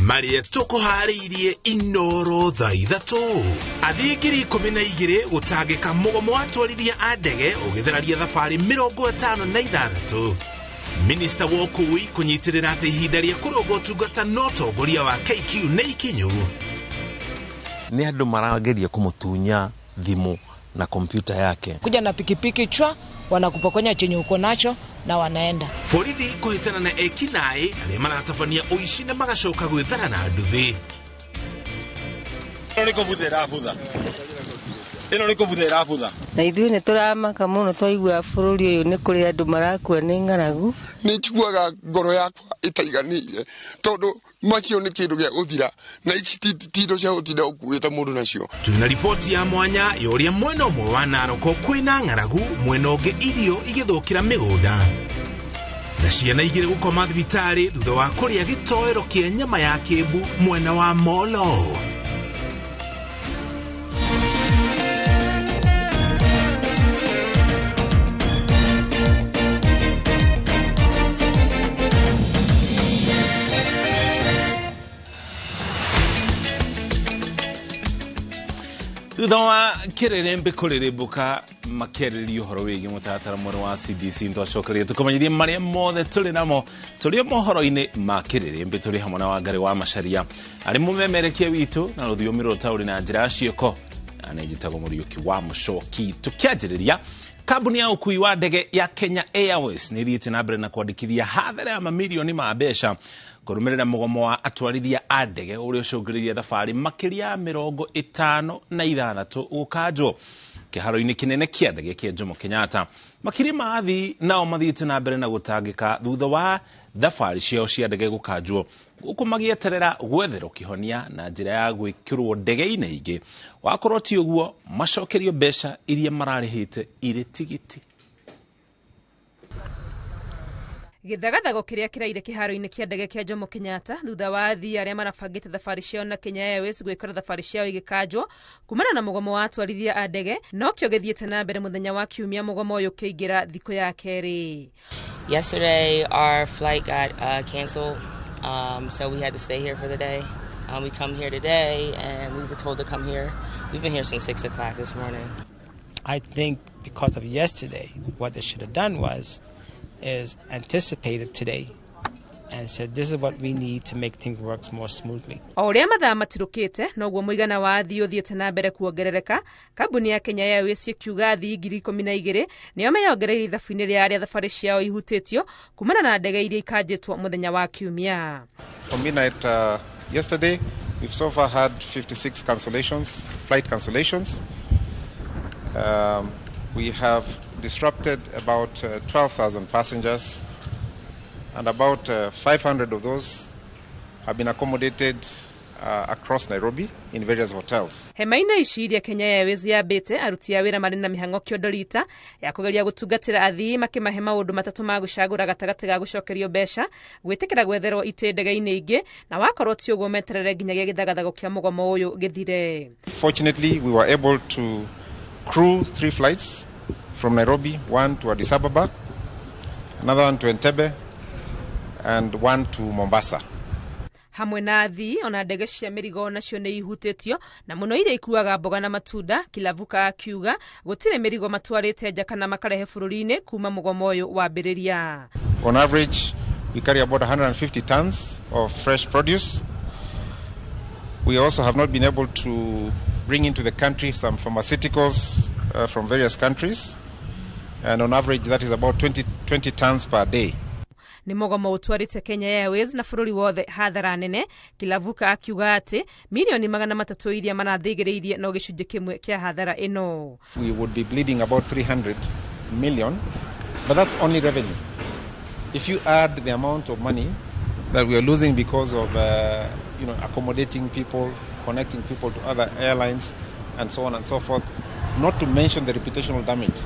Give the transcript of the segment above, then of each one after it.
Maria toko hariirie iNooro Thaa Ithatu. Athingiri 12 gutangika mugomo wa atwarithia a ndege ugitheraria thabari 56. Minister wa Ukui kunyitirira ati ihinda ria kuroga utungata no tongoria wa KQ na ikinyu. Ni andu marageria kumutunya thimu na kompyuta yake. Kuja na pikipiki chwa wanakupokonya chenye uko nacho na wanaenda. Borithi kuhitana na ekinae aria maratabania uici na magacoka gwithara na nduthi. Ino niko buthera butha. Na ithuĩ nĩ tũramaka mũno twaigua bũrũri ũyũ nĩ kũrĩ andũ marakua nĩ ng'aragu. Nĩ njiguaga ngoro yakwa ĩtaiganĩire tondũ macio nĩ kĩndũ gĩa gũthira na ici tindo cia gũtinda ũkuĩte mũndũ nacio. Twina riboti ya mwanya ya ũrĩa mwena ũmwe wa Naroko kwĩna ng'aragu, mwena ũngĩ irio igĩthũkĩra mĩgũnda. Na ciana igĩrĩ gũkoma thibitarĩ thutha wa kũrĩa gĩtoero kĩa nyama ya kĩmbu mwena wa Molo. Thutha kirerembe kurerebuka makereri uhoro wigi mutatara mweru wa CBC ntwacokeria tukomanyirie maria mothe tuli namo tuli mohoro-ini ma kirerembe tuli hamwe na Wangari wa Macharia ari mumemerekia witu na rũthiomi rũtaũri na njĩra cioko anejitagwo Mũriũki wa Mũchoki. Tukianjĩrĩria, kambuni ya ũkui wa ndege ya Kenya Airways nĩ ĩthiĩte na mbere na kwandĩkithia hathara ya mamirioni ma mbeca kũrũmĩrĩra mũgomo wa atwarithia a ndege ũrĩa ũcũngĩrĩirie thabarĩ makĩria ya 56 gũkanjwo kĩharo-inĩ kĩnene kĩa ndege kĩa Jomo Kenyatta. Makĩria ma athii nao mathiĩte na mbere na gũtangĩka thutha wa thabarĩ ciao cia ndege gũkanjwo, gũkũ magĩeterera gwetherwo kĩhonia na njĩra ya gwĩkĩrwo ndege-inĩ ingĩ. Wakorwo ti ũguo, macokerio mbeca iria mararĩhĩte irĩ tigiti. Githagathago kiria kiraire kiharo-ini kia ndege kia Jomo Kenyatta thutha wa athii aria marabangite thabari ciao na Kenya Airways gwikora thabari ciao igikanjwo kumana na mugomo wa atwarithia a ndege, no kio githiete na mbere muthenya wa kiumia mugomo uyu kiingira thiko ya keri. Yesterday our flight got canceled, so we had to stay here for the day. We come here today and we were told to come here. We've been here since 6 o'clock this morning. I think because of yesterday, what they should have done is anticipated today and said this is what we need to make things work more smoothly. Oria mathaa matirukite noguo muigana wa athii uthiete na mbere kuongerereka. Kambuni ya Kenya Airways ikiuga athii 12,000 nio meyongereire ithabu-ini ria aria thabari ciao ihutitio kumana na ndege iria ikanjitwo muthenya wa kiumia. From midnight yesterday, we've so far had 56 cancellations, flight cancellations. We have disrupted about 12,000 passengers, and about 500 of those have been accommodated across Nairobi in various hotels. Hema-ina ici iria Kenya Airways yambite aruti a wira mari na mihango kiondorita ya kugeria gutungatira athii makimahe maundu matatu ma gucagura gatagati ga gucokerio mbeca, gwitikira gwetherwo ite ndege-ini ingi, na wakorwo ti uguo meterere nginyagia githagathago kia mugomo uyu githire. Fortunately, we were able to crew 3 flights from Nairobi, 1 to Addis Ababa, another one to Entebbe, and 1 to Mombasa. Hamwe na athii ona ndege cia mirigo nacio nĩ ihutĩtio na muno iria ikuaga mboga na matunda. Kilavuka akiuga gũtirĩ mirigo matwarĩte nja kana makarehe bũrũri-inĩ kuma mugomo ũyũ wambĩrĩria. On average, we carry about 150 tons of fresh produce. We also have not been able to bring into the country some pharmaceuticals from various countries, and on average that is about 20 tons per day. Ni mugomo utwarite Kenya Airways na bũrũri wothe hathara nene. Kilavuka akiuga ati milioni 300 iria marathigĩrĩirie no gĩcunjĩ kĩmwe kia hathara ino. We would be bleeding about 300 million, but that's only revenue. If you add the amount of money that we are losing because of accommodating people, connecting people to other airlines, and so on and so forth, not to mention the reputational damage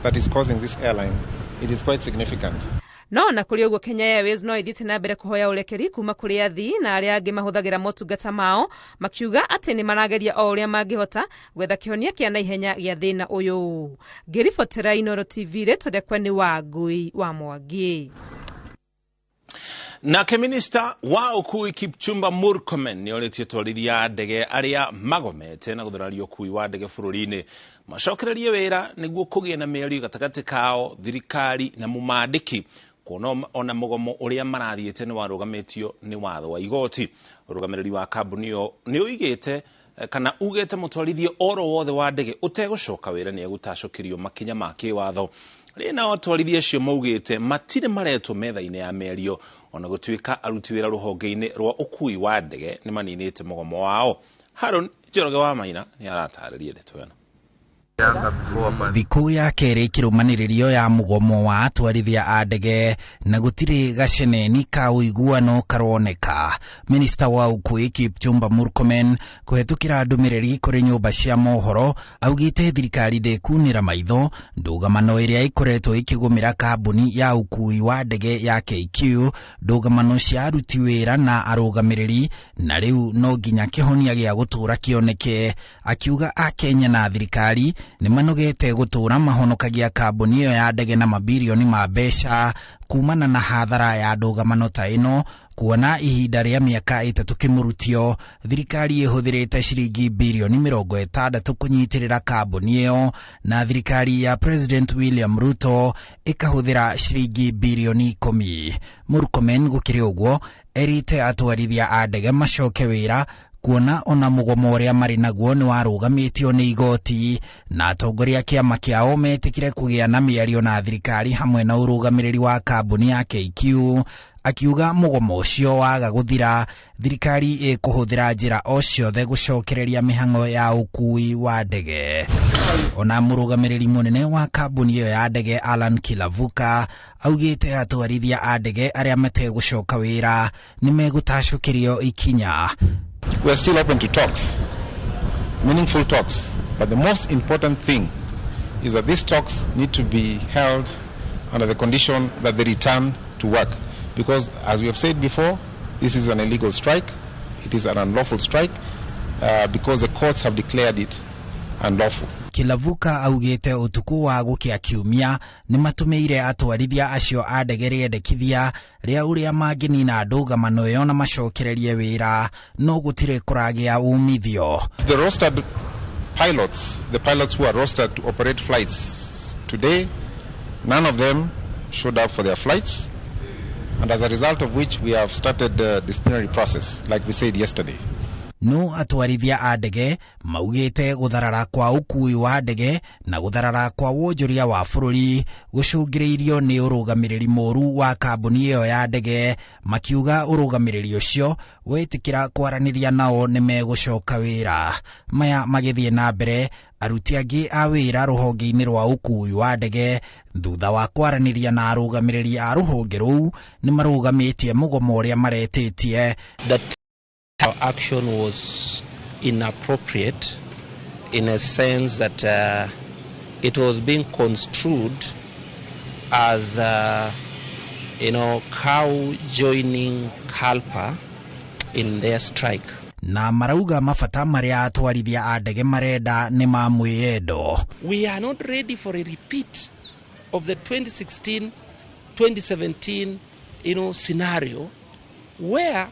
that is causing this airline, it is quite significant. No na kuri uguo Kenya Airways no ithiete na mbere kuhoya urekeri kuma kuri athii na aria angi mahuthagira motungata mao, makiuga ati ni marageria o uria mangihota gwetha kihonia kia naihenya gia thina uyu. Ngiribotera iNooro TV retondekwa ni Wangui wa Mwangi. Nake minista wa ukui Kipchumba Murkomen ni oletie twarithia ndege aria magomete na guthararia ukui wa ndege bururi-ini macokererie wira niguo kugie na mĩario gatagati kao thirikari na mumandiki kuona ona mugomo uria marathiete ni warugamitio ni watho wa igoti. Urugamiriri wa kambuni yo ni uigite kana ugete mutwarithie oro wothe wa ndege utegucoka wira ni egutacokirio makinya ma kiwatho. Rina otwarithia cio maugite matire maretwo metha-ini ya mĩario ona gutuika aruti wira ruhonge-ini rwa ukui wa ndege ni maninite mugomo wao. Haron Njoroge wa Maina ni arataririe ndeto ĩno. Thiku ya keri kirumaniririo ya mugomo wa atwarithia a ndege na gutiri gaceneni ka uiguano karoneka. Minista wa ukui Kipchumba Murkomen kuhetukira ndumiriri kuri nyumba cia mohoro augite thirikari ndekunira maitho ndugamano iria ikoretwo ikigumira kambuni ya ukui wa ndege ya KQ, ndugamano cia aruti wira na arugamiriri, na riu no nginya kihonia gia gutura kioneke. Akiuga a Kenya na thirikari ni manogete gutura mahonokagia kambuni iyo ya ndege na mabilioni ma mbeca kumana na hathara ya ndugamano ta ino, kuona ihinda ria miaka 3 kimurutio thirikari ihuthirite ciringi bilioni 60 kunyitirira kambuni iyo, na thirikari ya President William Ruto ikahuthira ciringi bilioni 10. Murkomen gukiri uguo erite atwarithia a ndege macoke wira kuona ona mugomo uria mari naguo ni warugamitio ni igoti, na atongoria kiama kiao metikire kugia na mĩario na thirikari hamwe na urugamiriri wa kambuni ya KQ. Akiuga mugomo ucio waga guthira thirikari ikuhuthira njira o ciothe gucokereria mihango ya ukui wa ndege. Ona murugamiriri munene wa kambuni iyo ya ndege Alan Kilavuka augite atwarithia a ndege aria mategucoka wira ni megutacokerio ikinya. We are still open to talks, meaningful talks, but the most important thing is that these talks need to be held under the condition that they return to work, because as we have said before, this is an illegal strike, it is an unlawful strike, because the courts have declared it unlawful. Kilavuka augite utuku wa gukia kiumia ni matumeire atwarithia acio a ndege riendekithia ria uria manginina ndugamano iyo na macokererie wira, no gutire kuragia umithio. The rostered pilots, the pilots who are rostered to operate flights today, none of them showed up for their flights, and as a result of which we have started the disciplinary process like we said yesterday. No atwarithia a ndege maugite gutharara kwa ukui wa ndege na gutharara kwa wonjoria wa bururi gucungiriirio ni urugamiriri moru wa kambuni iyo ya ndege, makiuga urugamiriri ucio wetikira kwaraniria nao ni megucoka wira. Maya magithie na mbere, aruti angi a wira ruhonge-ini rwa ukui wa ndege thutha wa kwaraniria na arugamiriri a ruhonge ruu ni marugamitie mugomo uria maretitie. Our action was inappropriate in a sense that it was being construed as, cow joining CALPA in their strike. Na marauga mafata maria atwarithia a ndege marenda ni ma mwiyendo. We are not ready for a repeat of the 2016-2017 scenario where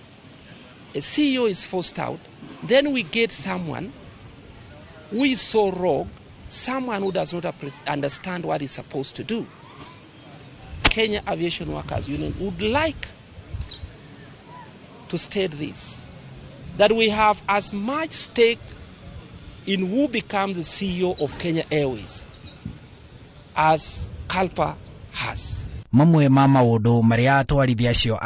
a CEO is forced out, then we get someone who is so rogue, someone who does not understand what he's supposed to do. Kenya Aviation Workers Union would like to state this, that we have as much stake in who becomes the CEO of Kenya Airways as CALPA has. Mamwe ma maundu maria atwarithia acio